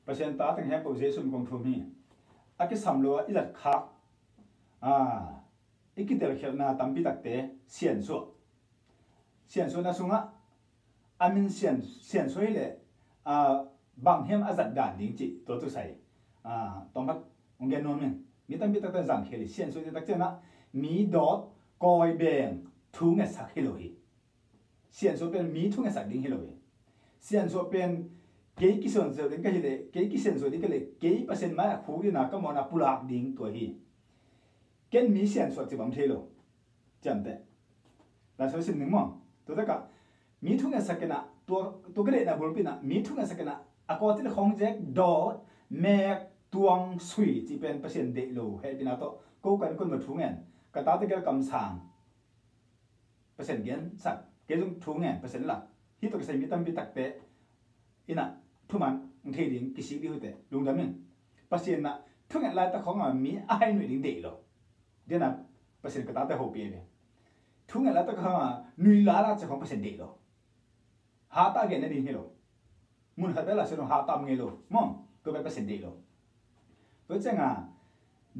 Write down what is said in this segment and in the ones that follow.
เปอร์เซ็นต์ตาตั้งแห่งโปรเจกต์สุนกงทุนนี่อากิสำรวจอิจัดคักอีกกิเตอร์เขียนนาตั้มปีตักเตะเสียนส่วนน่ะสุงะอามินเสียนส่วนเลยบางเฮมอาจัดด่านดิ้งจิตัวตุใส่ตรงพัดองเกนนนมีตั้มปีตักเตะจังเคลิเสียนส่วนตักเจนะมีดอทกอยเบงทุ่งสักฮิโลฮีเสียนส่วนเป็นมีทุ่งสักดิ้งฮิโลฮีเสียนส่วนเป็นเกี่ยกิส่วนเดียวกันเลยเกี่ยกิเสียนส่วนนี้ก็เลยเกี่ยเปอร์เซ็นต์มาคู่ดีนะก็มองนับปุระดิ้งตัวฮีเกณฑ์มีเสียนส่วนที่บังเทโลจำได้แล้วส่วนสิ่งหนึ่งมั้งตัวเด็กก็มีทุ่งสักนะตัวก็เลยนะบอลปีนะมีทุ่งสักนะอากาศที่ของแจ็คดอทแมกตวงสุยที่เป็นเปอร์เซ็นต์เดโลเฮ้ยปีนะตัวกูกันคนมาทุ่งเงินก็ตาที่เกี่ยวกับสางเปอร์เซ็นต์เงินสักเกี่ยวกับทุ่งเงินเปอร์เซ็นต์ละที่ตัวก็ใส่มีตั้มปีตักเตะอินะทุกมันเทดิ้งกิสิดีหัวเตะลุงดำนึงเปอร์เซ็นต์นะทุ่งเงินลายตะของมีไอ้หน่วยดิ้งเดโลเดี๋ยวนะเปอร์เซ็นต์ก็ตาแต่หัวปีเลยทุ่งเงินลายตะของหน่วยลาละจะของเปอร์เซ็นต์เดโลหาตาเงินนั่นดิ้งเฮโลมุนหัดเวลาเสนอหาตามเงโลมั่งตัวเป็นเปอร์เซ็นต์เดโลตัวเจ้า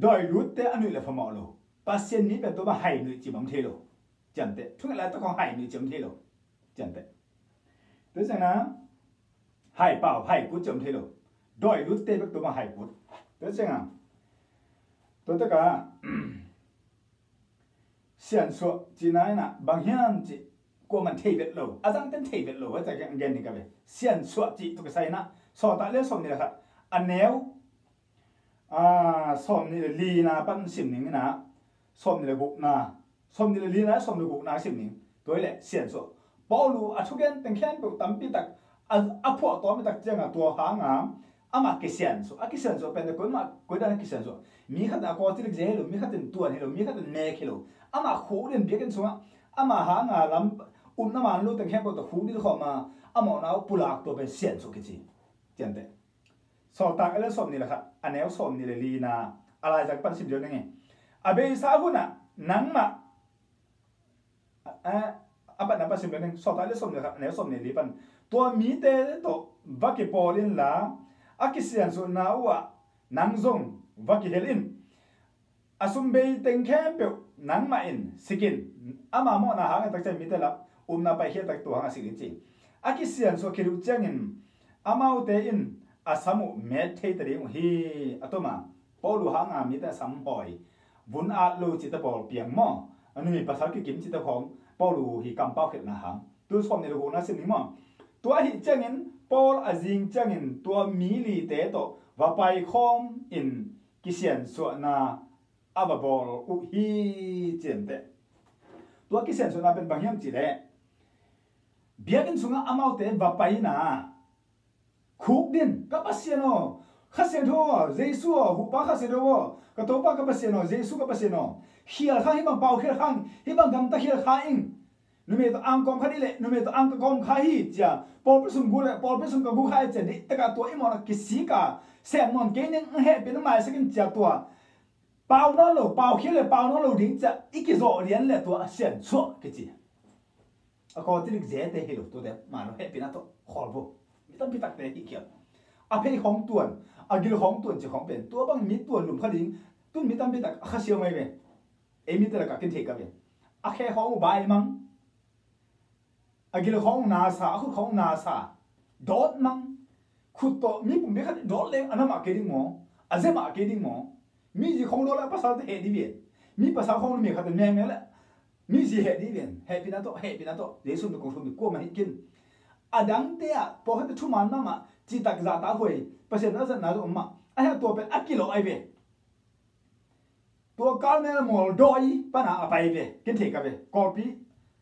โดยรู้แต่อันนี้เลยพอมอโลเปอร์เซ็นต์นี้เป็นตัวมาให้หน่วยจิบังเทโลจำเตะทุ่งเงินลายตะของให้หน่วยจิบังเทโลจำเตะตัวเจ้าให้เปล่าให้กูจำเทโลโดยรู้แต่เป็นตัวมาให้กูตัวเจ้าตัวเด็กก็เสียนส่วนจีน่าน่ะบางอย่างจีกูมันเทเวตโลอาจารย์เป็นเทเวตโลว่าจะเงินนี่กันเลยเสียนส่วนจีตัวก็ใส่นะสอดตาเลี้ยสมนี่แหละครับอันแนวสมนี่ลีนาปั้นสิบหนึ่งนะสมนี่กุกนาสมนี่ลีนาสมนี่กุกนาสิบหนึ่งตัวนี้แหละเสียนส่วนปอลูอัทุกเกนตั้งแค่ตัวตั้มปีตักพวกตัวไม่ตักเจ้าตัวหางอามากิเซียนส่วนกิเซียนส่วนเป็นแต่คนมาคนนั้นกิเซียนส่วนมีขัดอากาศที่เล็กเจฮิโลมีขัดตัวฮิโลมีขัดเมฆฮิโลอามาคู่เรียนเบียกันส่วนอามาหางลำน้ำมันรู้ตั้งแค่ตัวคู่ที่เขามาอามาเอาปุระตัวเป็นเซียนส่วนกิจเจนเตสอดตากอะไรสมนี่แหละครับอันแนวสมนี่เลยลีนาอะไรจากปันสิบเดือนนี่ไงอาเบย์ซาหุ่นน่ะนังมาปันนับปันสิบเดือนนึงสอดตากอะไรสมนี่แหละครับแนวสมนี่ลีปันตัวมีเตตัววักเกปอลินละอากิเซียนส่วนน่าว่านังซงวักเกเฮลินอาสุมเบย์เต็งแค่เปียวนังมาอินสกินอามาโมนาหางตักใจมีเตละนาไปเฮตักตัวหางสิกินจริงอากิเซียนส่วนคิรุจังอินอามาอุเตอินอาสมุเมทเทตริงฮีอัตมาปอลูหางามีแต่สัมปอยบุญอาลูจิตปอลเปียงมออันนี้ภาษากิกิมจิตของปอลูฮีกัมป้าเขตนาหางตัวสมในโลกนั้นสิ่งนี้มั้งตัวหิจังอินปอลอาจิงจังอินตัวมีลีเตโตว่าไปคอมอินกิเซียนส่วนนาอาบอลอุฮีเจมเตตัวกิเซียนส่วนนาเป็นบางอย่างจีเล่เบียกินสุงอามาเตว่าไปนาคุกดินกับปัสเซียโนข้าเสียโนเจสุหุบปะข้าเสียโนกับตัวปะกับปัสเซียโนเจสุกับปัสเซียโนเขียร์ข้างให้บังเป่าเขียร์ข้างให้บังกำตะเขียร์ข้างอิงนูเมตัวอังกอมข้านี่แหละนูเมตัวอังกอมข้าฮีจ้ะปอลเปสุมกูเลยปอลเปสุมกับกูข้าจ้ะนี่แต่กับตัวอีมอนะกิสิกาเสียมอนเกนึงเฮเป็นน้ำมันสักนิดจ้ะตัวเป่านั่นโลเป่าเขียร์เป่านั่นโลดิ้งจ้ะอีกกี่โซเรียนเลยตัวเสียนชัวกิจิก็ที่ลิกเจเตฮิโลตัวเดียวมาเราเฮเป็นอะไรขอบุต้องพิทักษ์ในอีกเกี่ยวอาเพย์ของตัวอากิลของตัวจะของเป็นตัวบางมีตัวหลุมขดิ้งตุ้นมีตั้งพิทักษ์ข้าเชียวไม่เป็นมีแต่ละกับกินเทกับเป็นอาแค่ของใบมังอากิลของนาซาคือของนาซาดอทมังขุดตัวมีปุ่มเบคัดดอทเล็กอันนั้นมาเกดิ้งหมออาเซมาเกดิ้งหมอมีจีของดอทแล้วภาษาเฮดีเวียนมีภาษาของมีขัดแมงแมงละมีจีเฮดีเวียนเฮปินาโตเดี๋ยวส่วนตัวของชมกู้มาให้กินอดังเตียพอให้ทุ่มมันมาจีตักจ่าตาหวยเปอร์เซ็นต์นั้นจะน่าจะออกมาไอ้ตัวเป็นอักกิโลไอเวตัวการเนี่ยหมดดอยปัญหาไปเวกินเทกับเวกอปี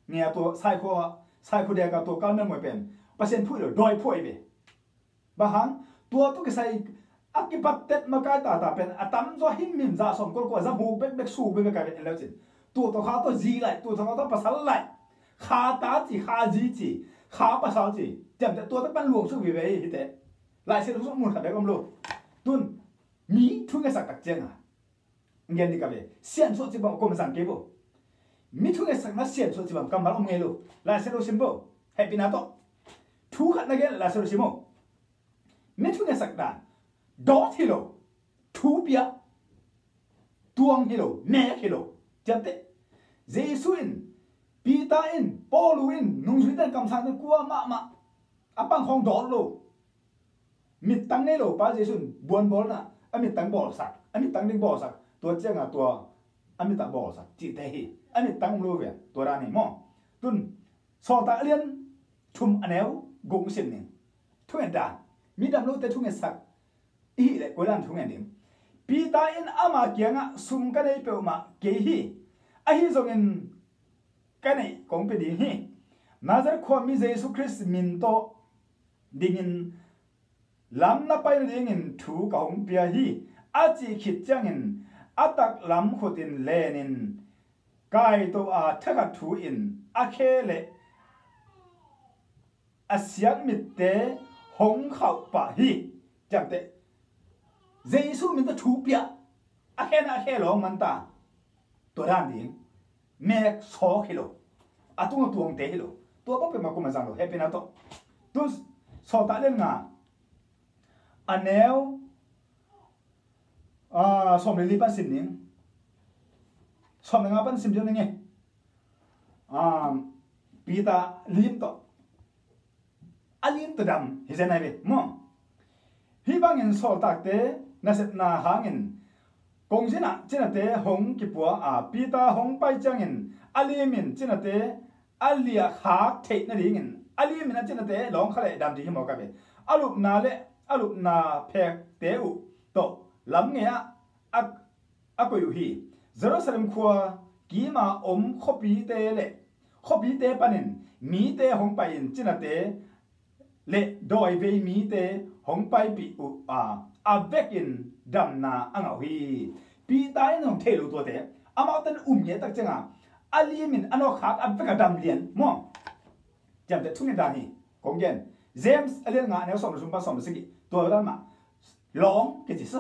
เนี่ยตัวไซโคเดียกับตัวการเนี่ยหมดเป็นเปอร์เซ็นต์พูดเลยดอยพูดเวบางครั้งตัวตุกใส่อักกิปัตเต็ดมาใกล้ตาเป็นอัตมจ่อหิมมิมจ่าสมก็จะหูเบ็กสูเบ็กกันเป็นแล้วจิตัวเขาตัวจีไหลตัวเขาตัวภาษาไหลขาตาจีขาจีขาภาษาจีจำแต่ตัวต้องเป็นหลวงสุวิเวหิเตหลายเส้นทุกมุนขัดได้กำลังตุนมีทุกอย่างสักตักเจงอ่ะเงี้ยนี่กับเวเสียนสุดจีบังก็มันสังเกตบ่มีทุกอย่างสักนัดเสียนสุดจีบังกำบังอมเงลูหลายเส้นรู้สิมบ่ให้ปีนาโตทุกขัดนักเงี้ยหลายเส้นรู้สิมบ่มีทุกอย่างสักด่าน đó thì lo thu bia tuang hi lo me hi lo chậm thế Giêsu in Peter in Paul in nung suy tan cầm sang qua mà apang không đó lo mít tăng này lo pa Giêsu buồn bol na amit tăng bol sak amit tăng ding bol sak tua chiang à tua amit ta bol sak chỉ thế hi amit tăng lo về tua ra này mo tun so ta liên chum anel gong sin ni thuen da mi dam lo te thung sak i le ko lan thung en Peter in ama kianga sum ka nei pe ma ke hi a hi zong in cái này cũng phải đi hi Nazar khoa mi Jesus Christ min to ding in lam na pai ding in thu ka hong pia hi a chi khit chang in atak lam khutin len in kai to a thaka thu in a khele a siak mit te hong khau pa hi chang te Jesus min to thu pia a khe lo man ta to ran ding me so kilo atung tuang te hilo tua ba pe ma ko ma jang lo happy na to tu so ta len nga anel som le li pan sim ning som nga pan sim jo nge pita lim to alim to dam hi zenai ve mo hi bang in so tak te na set na hangin kong jina china te hong ki pua a pita hong pai changin alimin china te alia khak thei na ringin alimin china te long khale dam di mo ka be alup na phek te u to lam nge a ko yu hi Jerusalem khua ki ma khopi te panin mi te hong pai in china te le doi ve mi te hong pai pi u a vekin dam na angau hi pi tai nong thelu to te amau tan ye tak changa alimin ano khak am veka dam lian mo jam te thung da hi konggen James alian nga ne som sum pa som sigi to da ma long ke chi sa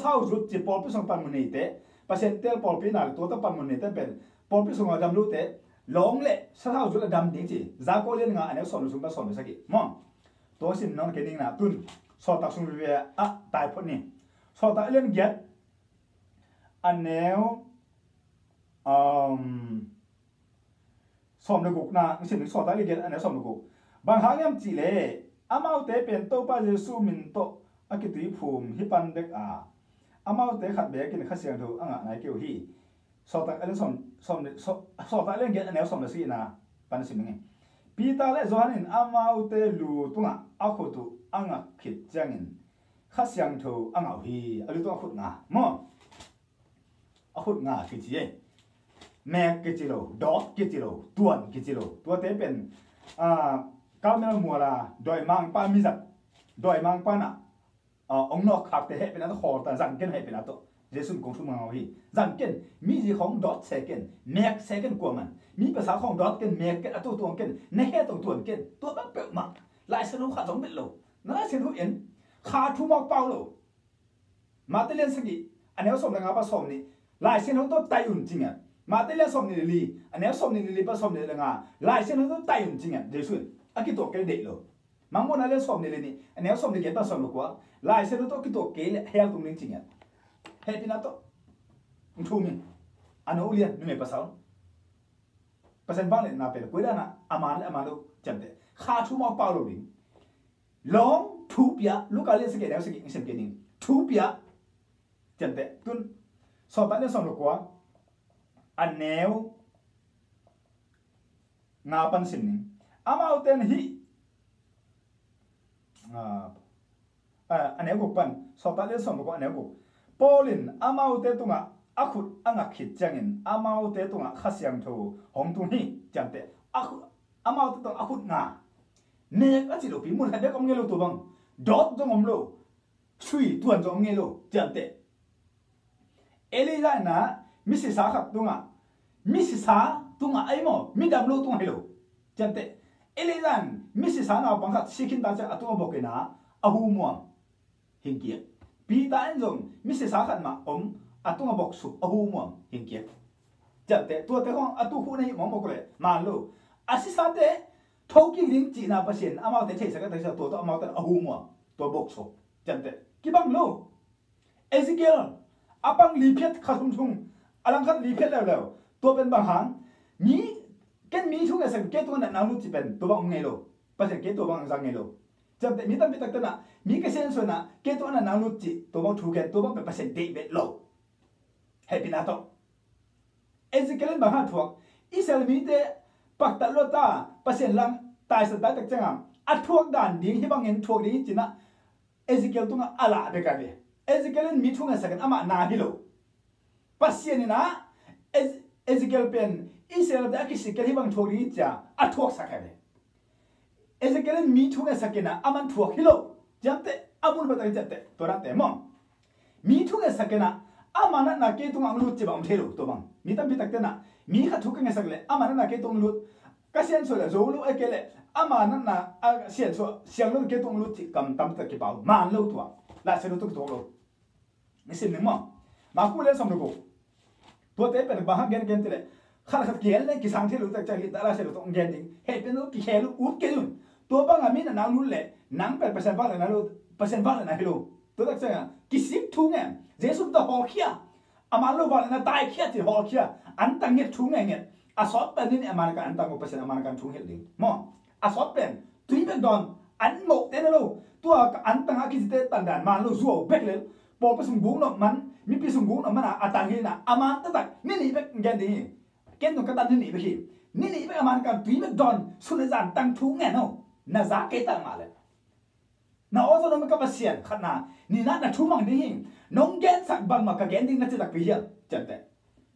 hau rut chi pol pi song pan mun te pasien tel pol pi na to ta pan mun te pen pol pi song dam lu te long le sa hau rut dam ding chi za ko lian nga ne som sum pa som sigi mo to sin non ke ding na tun so tak sung ve a tai phot ni so ta len get anel som le guk na sin so ta le get anel som le guk bang hangam chi le amau te pen to pa Jesu min to akitui phum hi pan bek a amau te khat be kin khasiang tho anga nai keu hi so ta len so ta len get anel som le si na pan sim nge Peter le Johanin amau te lu tunga akhotu anga khit changin khasiang tho anga hi alu to khut nga mo akhut nga ki chi me ki chi lo dot ki chi lo tuan ki chi lo tua te pen kal me mo la doi mang pa mi zat doi mang pa na ong no khak te he pen na khor ta jang ken he pen to Jesu kong thu ma hi jang ken mi ji khong dot second mek second ko man mi pa sa khong dot ken mek ken atu tuang ken ne he tong tuan ken tua ba pe ma lại sẽ lúc khát giống biết lâu nó sẽ lúc yên khát thu mọc bao lâu mà tới lên gì anh em sống là ngã ba sống này lại sẽ lúc tốt tay ủn chinh à mà tới lên sống này li anh em sống này li ba sống này là ngã lại sẽ lúc tốt tay ủn chinh à để xuân à cái tổ cái đệ lâu mà muốn lên sống này li anh em sống này cái ba sống lúc quá lại sẽ lúc tốt cái tổ cái heo tung lên chinh à hết pin nào thu mình anh em ulian nhưng mà ba sống pasen bang le na pe ko da na aman lo cham de kha thu ma pa lo ding long thu pia lu ka le se ke da se ke sem ke ding thu pia cham de tun so ba le som lo kwa anel nga pan sin ni amau ten hi anel ko pan so ba le som lo ko anel ko polin amau te tunga akhut anga khit changin amau te tunga khasiang tho hong tu hi chamte akhut amau te tong akhut nga ne a chi lo pi mun ha de kom nge lo tu bang dot jong om lo chui tuan jong nge lo chamte elila na misi sa khap tunga ai mo mi dam lo tunga helo chamte elilan misi sa na bang khat sikin ta cha atunga bokena ahu mo hingkia pi ta an jong misi sa khat ma om atunga bok su ahu mo hingkia chate tua te hong atu hu nei mo mo ko le ma lo asisa te thoki ring chi na pasien amau te thei sa ka ta to amau ta ahu mo to bok su จันเตกิบังโลเอซิเกลอปังลีเพชขัดชุ่มอลังคัดลีเพชแล้วตัวเป็นบางหางมีเกณฑ์มีช่วงไหนสังเกตตัวนั้นนานุจิเป็นตัวบางไงโลภาษาเกตตัวบางสังไงโลจำแต่มีตั้งแต่ตั้งแต่มีกระเซ็นส่วนน่ะเกตตัวนั้นนานุจิตัวบางถูกแก่ตัวบางเป็นภาษาเดเบตโลให้เป็นนาโตเอซิเกลบางหางถูกอิสราเอลมีเตปักตะโลตาภาษาลังตายสตาร์ตักจังอัดถูกด่านดิ้งที่บางเงินถูกดิ้งจีน่ะเอซิเกลตัวนั้นอะไรเบกันเลยเอซิเกลมีช่วงไหนสักกันอามานาฮิโลภาษาเนี่ยนะเอซิเกลเป็นอิสราเอลแต่อักษรที่บางถูกดิ้งจ้าอัดถูกสักกันเลยเอซิเกลมีช่วงไหนสักกันนะอามันถูกฮิโลจำเตอาบุญบัตรจำเตตัวนั้นแต่มองมีช่วงไหนสักกันนะอามันนั่นนักเกตุงอังลุดจีบางเทโลตัวบางมีตั้งแต่ตั้งแต่นะมีขัดทุกข์กันสักเลยอามันนั่นนักเกตุงลุดก็เสียนส่วนละโจลุไอ้เกลอามันนั่นนะเสียนส่วนเสียงลุดเกตุงลุดจีกำตั้มตะกี้เปล่ามันลุดตัวละเสียนลุดตัวลุนี่สิ่งหนึ่งมั้งมาคุยเรื่องสมดุลตัวเต้เป็นบางเกณฑ์เตะขัดเกณฑ์เลยกิสังเทลุดจากลิตรละเสียนลุดตรงเกณฑ์นี้เฮ้เป็นลุดกี่เฮลุอุดเกลุนตัวบางอามีน่ะนางลุดเลยนางเป็นเปอร์เซ็นต์บ้างเลยนะลุดเปอร์เซ็นต์บ้างเลยนะฮิโลตัวตักเสียงกิสิบทุ่งเนี่ยเจสุดตัวหอกเขียอามาลูกบอลนะตายเขียที่หอกเขียอันตั้งเงี้ยทุ่งเงี้ยอาสอบเป็นนี่อามาการอันตั้งอุปสรรคอามาการทุ่งเฮลิงมออาสอบเป็นตุยเป็นดอนอันหมกเต้นลูตัวอันตั้งอากิสเตตันดานมาลูซัวเบกเลยพอไปส่งบุ้งหนอกมันมีไปส่งบุ้งหนอกมันอ่ะตั้งเฮน่ะอามาตั้งนี่เบกเงี้ยดีเกณฑ์ตรงกันตั้งนี่เบกนี่เบกอามาการตุยเป็นดอนสุดยอดตั้งทุ่งเงี้ยเนาะน่าจะเกิดตั้งมาเลยน่าว่าจะมันก็มาเสียนขนาดนี่น่าทุ่งมังดิ้งน้องเกณฑ์สักบางมากับเกณฑ์ดิ้งน่าจะตักไปเหี้ยจังแต่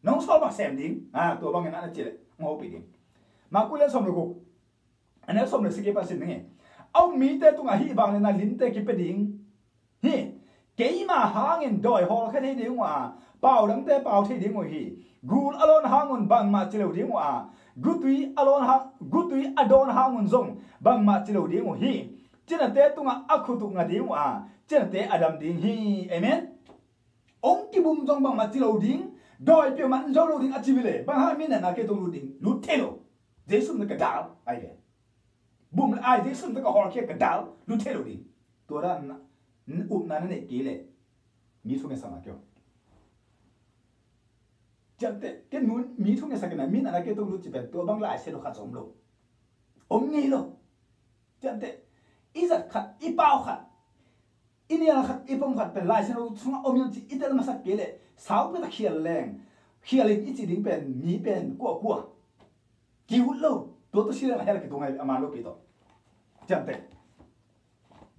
น้องชอบมาแซมดิ้งตัวบางเงี้ยน่าจะเลยงอไปดิ้งมาคุยเรื่องสมรภูอันนี้สมรสกิปสิ่งนี้เอามีแต่ตัวหิบางเลยนะลิ้นเตกิปดิ้งฮีเกี่ยมาหาเงินดอยหอแค่ที่ดิ้งว่าเป่าดังแต่เป่าที่ดิ้งว่าฮีกูอลอนหาเงินบางมาเจริญดิ้งว่ากูตุยอลอนหากูตุยอดอนหาเงินซงบางมาเจริญดิ้งว่าฮีเจนเตตัวอักขุตุงดิ้งว่าเจนเตอดัมดิ้งฮีเอเมนองค์ที่บุ้มจงบางมาเจริญดิ้งดอยเปียมันเจ้าลูดิ้งอจิบิเลบางฮามินน่ะนักเก็ตตรงลูดิ้งลูเทโลเจสุนตะกะดาวไอ้เด้บุ้มไอ้เจสุนตะกะฮอร์เคียกะดาวลูเทโลดิ้งตัวนั้นอุ้มนั่นเนี่ยกี่เลยมีทุกอย่างสมัครอยู่จังแต่แกนู้นมีทุกอย่างสักกันนะมีนักเก็ตตรงลูจิเป็นตัวบางหลายเซลล์ขัดสมโลองค์นี้โลจังแต่อีสัตขัดอีเป้าขัดอินเดียขัดอีปุ่มขัดเป็นลายเซลล์ช่วงอมยังจีอิตาลีมาสักกี่เลยสาวเป็นตะเคียนแรงเคียนอีจีดิ้งเป็นมีเป็นกัวกิวโลตัวตัวชื่ออะไรให้เราคิดตรงไหนอามาโลกิโตจังแต่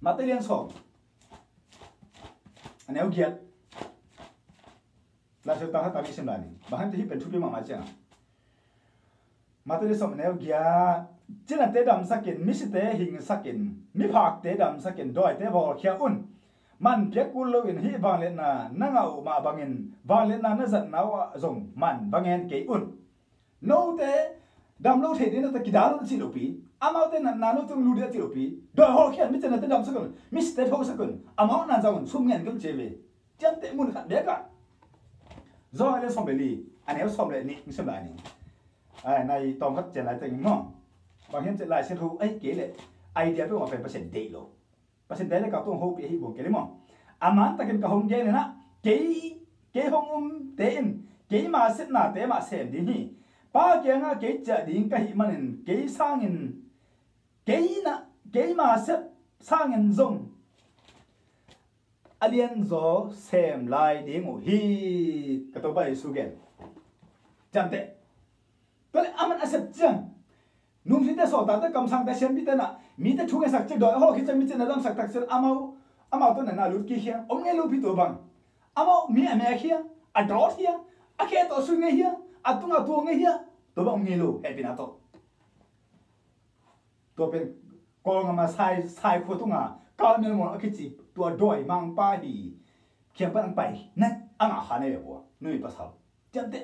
มาเตเรียนสอบอันนี้เอาเกียรติลาเชตังฮัตตามิสิมลานีบางทีเป็นทุกปีมาเจ้ามาเตเรียนสอบอันนี้เอาเกียรติจีน่าเตดำสักกินมิสเตหิงสักกินมิพักเตดำสักกินด้วยเตบอลเขียอุ่นมันเพียกุลโลอินฮีบางเลน่ะนั่งเอามาบางเงินบางเลน่ะนั่งจัดน้าส่งมันบางเงินเกี่ยอุ่นโน้ตดำโลเทดินตะกิดาลุจิโลปีอามาเตนันนาโนตุงลูเดียจิโลปีโดยฮอลเขียนมิเตนันเตดำสักคนมิสเตทอสักคนอามานั่นจังสุ่มเงินกันเจเวจันเตมุนขัดเด็กอะจอยเลสอมเบลีอันนี้สอมเลนี่มิสลานี่ในตอนพัดเจริญแต่งมั่งบางเห็นเจริญเชนทูเกี่ยเลยไอเดียเพื่อมาเป็นเปอร์เซ็นต์เดย์โลเปอร์เซ็นต์เดย์เลยกับตัวโฮปีให้บุกเกี่ยเลยมั่งอามันตะกันกับหงเกี่ยเลยนะเกี่ยหงเตอินเกี่ยมาเสร็จน่ะเตมาเสร็จดีนี่ป้าเกี่ยงอ่ะเกี่ยจะดิ้งกับหิมันเกี่ยสร้างเงินเกี่ยนะเกี่ยมาเสร็จสร้างเงินซงอเลียนโซเซมไลดิ้งโอฮีก็ตัวไปสุเกนจันเตก็เลยอามันอาศัยจังนุ่มที่ได้สอดแต่กำสังแต่เชนพิจารณามีแต่ช่วยสักจิตโดยฮอคิดจะมีเจนดำสักตักเซนอามาตัวนั้นน่าลุดกี่เฮียอมเงลุพิตัวบังอามามีอเมริกาอัดรอดเฮียอาแค่ตัวสุงเฮียอัดตัวเฮียตัวบังเงลุเฮปินาโตตัวเป็นกองมาใส่ขวดตัวงาการเงินมันอาคิจิตัวดอยมังป้าดีเขียนไปนั่งไปนั่นอ่างหาเนี่ยบัวนุ่ยภาษาจันเต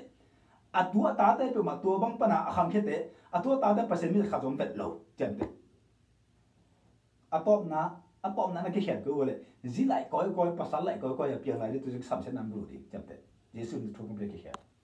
อัดตัวตาเตะเป็นมาตัวบังปนาคำแค่เตะอัดตัวตาเตะเปอร์เซ็นต์มีแต่ขาดจมเป็ดโลจันเตอัดตบนะนักเขียนก็ว่าเลยจีไลก้อยภาษาไลก้อยเปลี่ยนอะไรที่ตัวจะสัมเสนนำดูดิจันเตเยซูนี่ทุกคนเปลี่ยนเขียน